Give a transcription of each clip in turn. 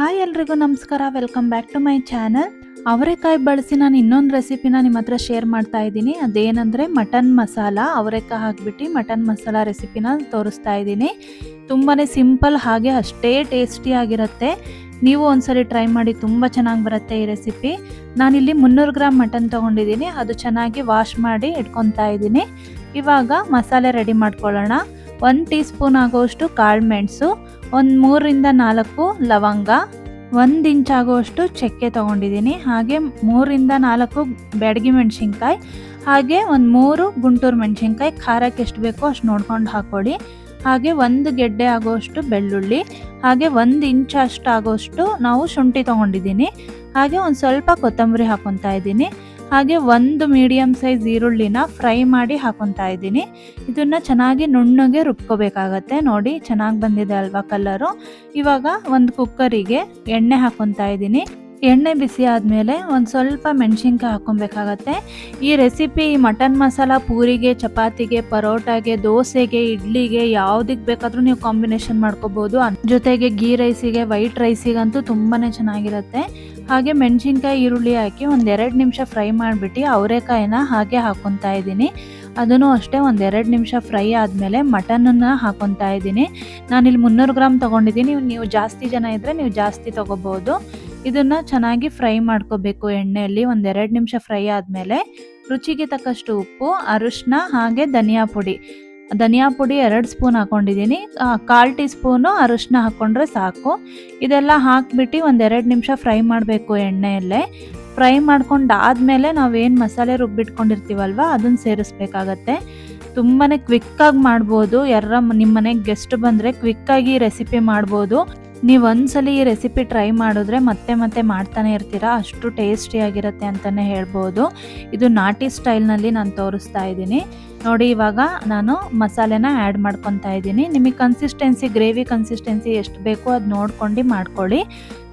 Hi ಎಲ್ರಿಗೂ ನಮಸ್ಕಾರ, welcome back to my channel. ಅವರೆಕಾಯಿ ಬಳಸಿ ನಾನು ಇನ್ನೊಂದು ರೆಸಿಪಿನ ನಿಮ್ಮ ಹತ್ರ ಶೇರ್ ಮಾಡ್ತಾ ಇದ್ದೀನಿ. ಅದೇನೆಂದರೆ ಮಟನ್ ಮಸಾಲ. ಅವರೆಕಾಯಿ ಹಾಕಿಬಿಟ್ಟು ಮಟನ್ ಮಸಾಲ ರೆಸಿಪಿನ ತೋರಿಸ್ತಾ ಇದ್ದೀನಿ. ತುಂಬಾ ಸಿಂಪಲ್, ಹಾಗೆ ಅಷ್ಟೇ ಟೇಸ್ಟಿಯಾಗಿರುತ್ತೆ. ನೀವು ಒಂದ್ಸರಿ ಟ್ರೈ ಮಾಡಿ, ತುಂಬ ಚೆನ್ನಾಗಿ ಬರುತ್ತೆ ಈ ರೆಸಿಪಿ. ನಾನಿಲ್ಲಿ 300 ಗ್ರಾಮ್ ಮಟನ್ ತೊಗೊಂಡಿದ್ದೀನಿ. ಅದು ಚೆನ್ನಾಗಿ ವಾಶ್ ಮಾಡಿ ಇಟ್ಕೊತಾ ಇದ್ದೀನಿ. ಇವಾಗ ಮಸಾಲೆ ರೆಡಿ ಮಾಡ್ಕೊಳ್ಳೋಣ. 1 ಟೀ ಸ್ಪೂನ್ ಆಗೋಷ್ಟು ಕಾಳು ಮೆಣಸು, ಒಂದು 3 ರಿಂದ 4 ಲವಂಗ, 1 ಇಂಚ್ ಆಗುವಷ್ಟು ಚಕ್ಕೆ ತೊಗೊಂಡಿದ್ದೀನಿ. ಹಾಗೆ 3 ರಿಂದ 4 ಬ್ಯಾಡಗಿ ಮೆಣಸಿನ್ಕಾಯಿ, ಹಾಗೆ ಒಂದು 3 ಗುಂಟೂರು ಮೆಣಸಿನ್ಕಾಯಿ. ಖಾರಕ್ಕೆ ಎಷ್ಟು ಬೇಕೋ ಅಷ್ಟು ನೋಡ್ಕೊಂಡು ಹಾಕ್ಕೊಳ್ಳಿ. ಹಾಗೆ 1 ಗೆಡ್ಡೆ ಆಗೋಷ್ಟು ಬೆಳ್ಳುಳ್ಳಿ, ಹಾಗೆ 1 ಇಂಚ್ ಅಷ್ಟು ಆಗೋಷ್ಟು ನಾವು ಶುಂಠಿ ತೊಗೊಂಡಿದ್ದೀನಿ. ಹಾಗೆ ಒಂದು ಸ್ವಲ್ಪ ಕೊತ್ತಂಬರಿ ಹಾಕೊತಾ ಇದ್ದೀನಿ. ಹಾಗೆ 1 ಮೀಡಿಯಮ್ ಸೈಜ್ ಈರುಳ್ಳಿನ ಫ್ರೈ ಮಾಡಿ ಹಾಕೊತಾ ಇದ್ದೀನಿ. ಇದನ್ನು ಚೆನ್ನಾಗಿ ನುಣ್ಣಗೆ ರುಬ್ಕೋಬೇಕಾಗತ್ತೆ. ನೋಡಿ, ಚೆನ್ನಾಗಿ ಬಂದಿದೆ ಅಲ್ವಾ ಕಲರು. ಇವಾಗ ಒಂದು ಕುಕ್ಕರಿಗೆ ಎಣ್ಣೆ ಹಾಕೊತಾ ಇದ್ದೀನಿ. ಎಣ್ಣೆ ಬಿಸಿ ಆದಮೇಲೆ ಒಂದು ಸ್ವಲ್ಪ ಮೆಣಸಿನ್ಕಾಯಿ ಹಾಕ್ಕೊಬೇಕಾಗತ್ತೆ. ಈ ರೆಸಿಪಿ ಮಟನ್ ಮಸಾಲ ಪೂರಿಗೆ, ಚಪಾತಿಗೆ, ಪರೋಟಾಗೆ, ದೋಸೆಗೆ, ಇಡ್ಲಿಗೆ ಯಾವುದಕ್ಕೆ ಬೇಕಾದರೂ ನೀವು ಕಾಂಬಿನೇಷನ್ ಮಾಡ್ಕೋಬೋದು. ಜೊತೆಗೆ ಗೀ ರೈಸಿಗೆ, ವೈಟ್ ರೈಸಿಗಂತೂ ತುಂಬಾ ಚೆನ್ನಾಗಿರುತ್ತೆ. ಹಾಗೆ ಮೆಣಸಿನ್ಕಾಯಿ, ಈರುಳ್ಳಿ ಹಾಕಿ ಒಂದು 2 ನಿಮಿಷ ಫ್ರೈ ಮಾಡಿಬಿಟ್ಟು ಅವರೆಕಾಯಿನ ಹಾಗೆ ಹಾಕ್ಕೊತಾ ಇದ್ದೀನಿ. ಅದನ್ನು ಅಷ್ಟೇ ಒಂದು 2 ನಿಮಿಷ ಫ್ರೈ ಆದಮೇಲೆ ಮಟನನ್ನು ಹಾಕ್ಕೊತಾ ಇದ್ದೀನಿ. ನಾನಿಲ್ಲಿ 300 ಗ್ರಾಮ್ ತೊಗೊಂಡಿದ್ದೀನಿ. ನೀವು ಜಾಸ್ತಿ ಜನ ಇದ್ದರೆ ನೀವು ಜಾಸ್ತಿ ತೊಗೋಬೋದು. ಇದನ್ನು ಚೆನ್ನಾಗಿ ಫ್ರೈ ಮಾಡ್ಕೋಬೇಕು ಎಣ್ಣೆಯಲ್ಲಿ. ಒಂದು 2 ನಿಮಿಷ ಫ್ರೈ ಆದಮೇಲೆ ರುಚಿಗೆ ತಕ್ಕಷ್ಟು ಉಪ್ಪು, ಅರಿಶಿನ, ಹಾಗೆ ಧನಿಯಾ ಪುಡಿ 2 ಸ್ಪೂನ್ ಹಾಕ್ಕೊಂಡಿದ್ದೀನಿ. 1/4 ಟೀ ಸ್ಪೂನು ಅರಿಶಿನ ಹಾಕ್ಕೊಂಡ್ರೆ ಸಾಕು. ಇದೆಲ್ಲ ಹಾಕ್ಬಿಟ್ಟು ಒಂದು 2 ನಿಮಿಷ ಫ್ರೈ ಮಾಡಬೇಕು ಎಣ್ಣೆಯಲ್ಲೇ. ಫ್ರೈ ಮಾಡ್ಕೊಂಡಾದಮೇಲೆ ನಾವೇನು ಮಸಾಲೆ ರುಬ್ಬಿಟ್ಕೊಂಡಿರ್ತೀವಲ್ವ ಅದನ್ನು ಸೇರಿಸ್ಬೇಕಾಗತ್ತೆ. ತುಂಬಾ ಕ್ವಿಕ್ಕಾಗಿ ಮಾಡ್ಬೋದು. ನಿಮ್ಮ ಮನೆಗೆ ಗೆಸ್ಟ್ ಬಂದರೆ ಕ್ವಿಕ್ಕಾಗಿ ರೆಸಿಪಿ ಮಾಡ್ಬೋದು. ನೀವು ಒಂದ್ಸಲಿ ಈ ರೆಸಿಪಿ ಟ್ರೈ ಮಾಡಿದ್ರೆ ಮತ್ತೆ ಮತ್ತೆ ಮಾಡ್ತಾನೆ ಇರ್ತೀರಾ, ಅಷ್ಟು ಟೇಸ್ಟಿಯಾಗಿರುತ್ತೆ ಅಂತಲೇ ಹೇಳ್ಬೋದು. ಇದು ನಾಟಿ ಸ್ಟೈಲ್ನಲ್ಲಿ ನಾನು ತೋರಿಸ್ತಾ ಇದ್ದೀನಿ. ನೋಡಿ, ಇವಾಗ ನಾನು ಮಸಾಲೆನ ಆ್ಯಡ್ ಮಾಡ್ಕೊತಾ ಇದ್ದೀನಿ. ನಿಮಗೆ ಕನ್ಸಿಸ್ಟೆನ್ಸಿ, ಗ್ರೇವಿ ಕನ್ಸಿಸ್ಟೆನ್ಸಿ ಎಷ್ಟು ಬೇಕೋ ಅದು ನೋಡ್ಕೊಂಡು ಮಾಡ್ಕೊಳ್ಳಿ.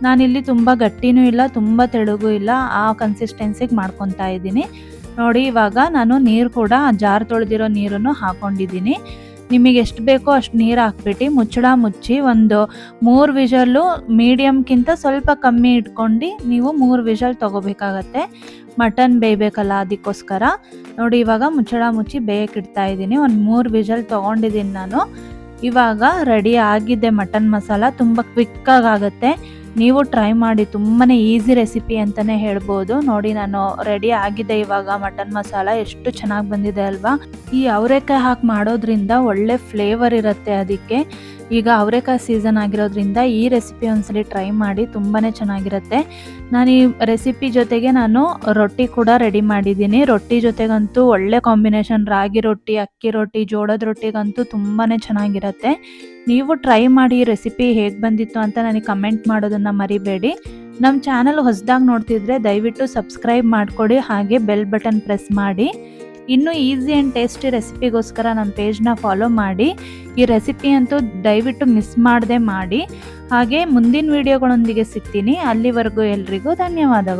ನಾನಿಲ್ಲಿ ತುಂಬ ಗಟ್ಟಿನೂ ಇಲ್ಲ, ತುಂಬ ತೆಳುಗೂ ಇಲ್ಲ, ಆ ಕನ್ಸಿಸ್ಟೆನ್ಸಿಗೆ ಮಾಡ್ಕೊತಾ ಇದ್ದೀನಿ. ನೋಡಿ, ಇವಾಗ ನಾನು ನೀರು ಕೂಡ ಜಾರ್ ತೊಳೆದಿರೋ ನೀರನ್ನು ಹಾಕ್ಕೊಂಡಿದ್ದೀನಿ. ನಿಮಗೆ ಎಷ್ಟು ಬೇಕೋ ಅಷ್ಟು ನೀರು ಹಾಕ್ಬಿಟ್ಟು ಮುಚ್ಚಳ ಮುಚ್ಚಿ ಒಂದು 3 ವಿಷಲ್ಲು, ಮೀಡಿಯಮ್ಗಿಂತ ಸ್ವಲ್ಪ ಕಮ್ಮಿ ಇಟ್ಕೊಂಡು ನೀವು 3 ವಿಷಲ್ ತೊಗೋಬೇಕಾಗತ್ತೆ. ಮಟನ್ ಬೇಯಬೇಕಲ್ಲ, ಅದಕ್ಕೋಸ್ಕರ. ನೋಡಿ, ಇವಾಗ ಮುಚ್ಚಳ ಮುಚ್ಚಿ ಬೇಯಕ್ಕೆ ಇಡ್ತಾ ಇದ್ದೀನಿ. ಒಂದು 3 ವಿಷಲ್ ತೊಗೊಂಡಿದ್ದೀನಿ ನಾನು. ಇವಾಗ ರೆಡಿ ಆಗಿದೆ ಮಟನ್ ಮಸಾಲ. ತುಂಬ ಕ್ವಿಕ್ಕಾಗಿ ಆಗುತ್ತೆ. ನೀವು ಟ್ರೈ ಮಾಡಿ, ತುಂಬಾ ಈಸಿ ರೆಸಿಪಿ ಅಂತಲೇ ಹೇಳ್ಬೋದು. ನೋಡಿ, ನಾನು ರೆಡಿ ಆಗಿದೆ ಇವಾಗ ಮಟನ್ ಮಸಾಲ. ಎಷ್ಟು ಚೆನ್ನಾಗಿ ಬಂದಿದೆ ಅಲ್ವಾ. ಈ ಅವರೆಕಾಯಿ ಹಾಕಿ ಮಾಡೋದ್ರಿಂದ ಒಳ್ಳೆ ಫ್ಲೇವರ್ ಇರುತ್ತೆ. ಅದಕ್ಕೆ ಈಗ ಅವರೆಕಾಯಿ ಸೀಸನ್ ಆಗಿರೋದ್ರಿಂದ ಈ ರೆಸಿಪಿ ಒಂದ್ಸಲಿ ಟ್ರೈ ಮಾಡಿ, ತುಂಬಾ ಚೆನ್ನಾಗಿರುತ್ತೆ. ನಾನು ಈ ರೆಸಿಪಿ ಜೊತೆಗೆ ನಾನು ರೊಟ್ಟಿ ಕೂಡ ರೆಡಿ ಮಾಡಿದ್ದೀನಿ. ರೊಟ್ಟಿ ಜೊತೆಗಂತೂ ಒಳ್ಳೆ ಕಾಂಬಿನೇಷನ್. ರಾಗಿ ರೊಟ್ಟಿ, ಅಕ್ಕಿ ರೊಟ್ಟಿ, ಜೋಳದ ರೊಟ್ಟಿಗಂತೂ ತುಂಬಾ ಚೆನ್ನಾಗಿರುತ್ತೆ. ನೀವು ಟ್ರೈ ಮಾಡಿ, ಈ ರೆಸಿಪಿ ಹೇಗೆ ಬಂದಿತ್ತು ಅಂತ ನನಗೆ ಕಮೆಂಟ್ ಮಾಡೋದನ್ನು ಮರಿಬೇಡಿ. ನಮ್ಮ ಚಾನಲ್ ಹೊಸದಾಗಿ ನೋಡ್ತಿದ್ರೆ ದಯವಿಟ್ಟು ಸಬ್ಸ್ಕ್ರೈಬ್ ಮಾಡಿಕೊಡಿ, ಹಾಗೆ ಬೆಲ್ ಬಟನ್ ಪ್ರೆಸ್ ಮಾಡಿ. ಇನ್ನೂ ಈಸಿ ಆ್ಯಂಡ್ ಟೇಸ್ಟಿ ರೆಸಿಪಿಗೋಸ್ಕರ ನಮ್ಮ ಪೇಜ್ನ ಫಾಲೋ ಮಾಡಿ. ಈ ರೆಸಿಪಿ ಅಂತೂ ದಯವಿಟ್ಟು ಮಿಸ್ ಮಾಡದೆ ಮಾಡಿ. ಹಾಗೆ ಮುಂದಿನ ವೀಡಿಯೋಗಳೊಂದಿಗೆ ಸಿಗ್ತೀನಿ. ಅಲ್ಲಿವರೆಗೂ ಎಲ್ರಿಗೂ ಧನ್ಯವಾದಗಳು.